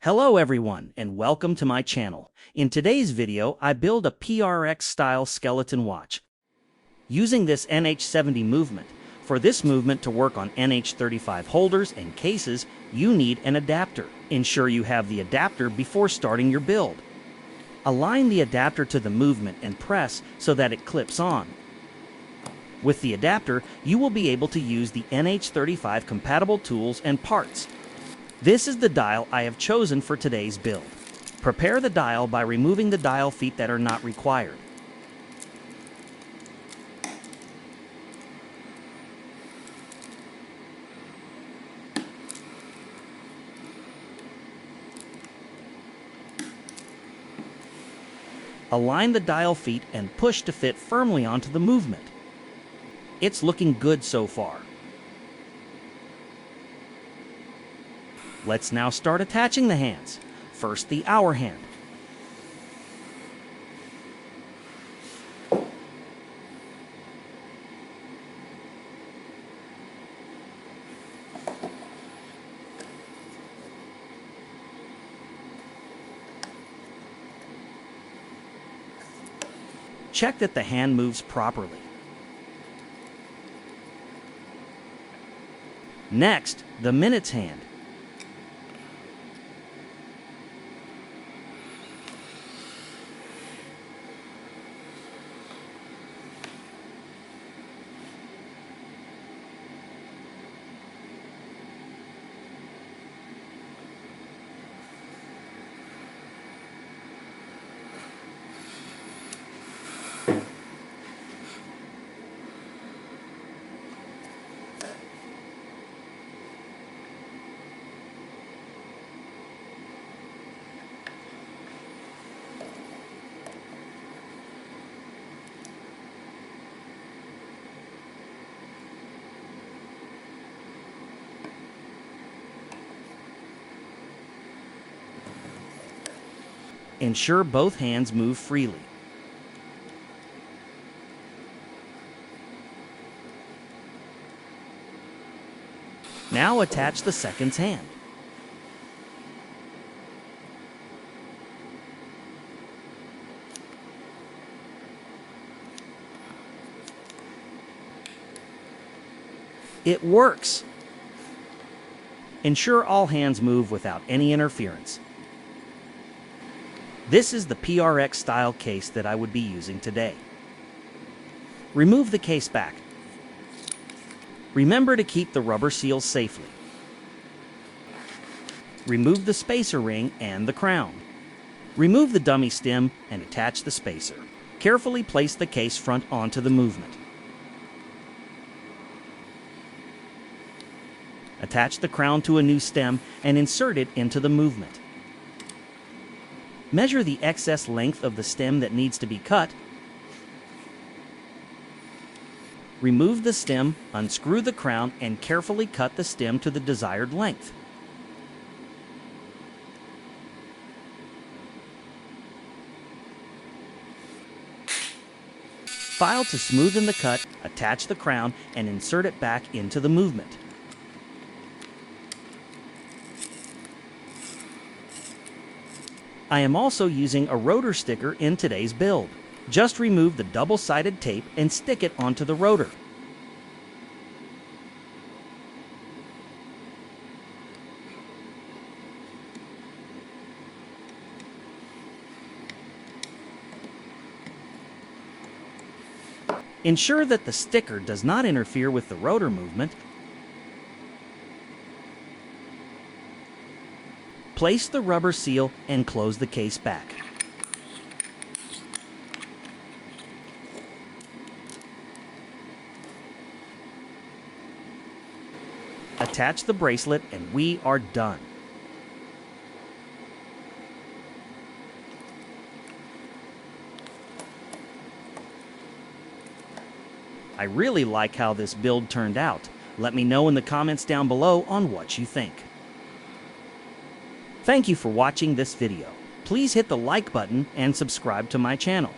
Hello everyone and welcome to my channel. In today's video, I build a PRX style skeleton watch. Using this NH70 movement. For this movement to work on NH35 holders and cases, you need an adapter. Ensure you have the adapter before starting your build. Align the adapter to the movement and press so that it clips on. With the adapter, you will be able to use the NH35 compatible tools and parts. This is the dial I have chosen for today's build. Prepare the dial by removing the dial feet that are not required. Align the dial feet and push to fit firmly onto the movement. It's looking good so far. Let's now start attaching the hands. First, the hour hand. Check that the hand moves properly. Next, the minutes hand. Ensure both hands move freely. Now attach the second hand. It works! Ensure all hands move without any interference. This is the PRX style case that I would be using today. Remove the case back. Remember to keep the rubber seals safely. Remove the spacer ring and the crown. Remove the dummy stem and attach the spacer. Carefully place the case front onto the movement. Attach the crown to a new stem and insert it into the movement. Measure the excess length of the stem that needs to be cut. Remove the stem, unscrew the crown, and carefully cut the stem to the desired length. File to smoothen the cut, attach the crown, and insert it back into the movement. I am also using a rotor sticker in today's build. Just remove the double-sided tape and stick it onto the rotor. Ensure that the sticker does not interfere with the rotor movement. Place the rubber seal and close the case back. Attach the bracelet and we are done. I really like how this build turned out. Let me know in the comments down below on what you think. Thank you for watching this video. Please hit the like button and subscribe to my channel.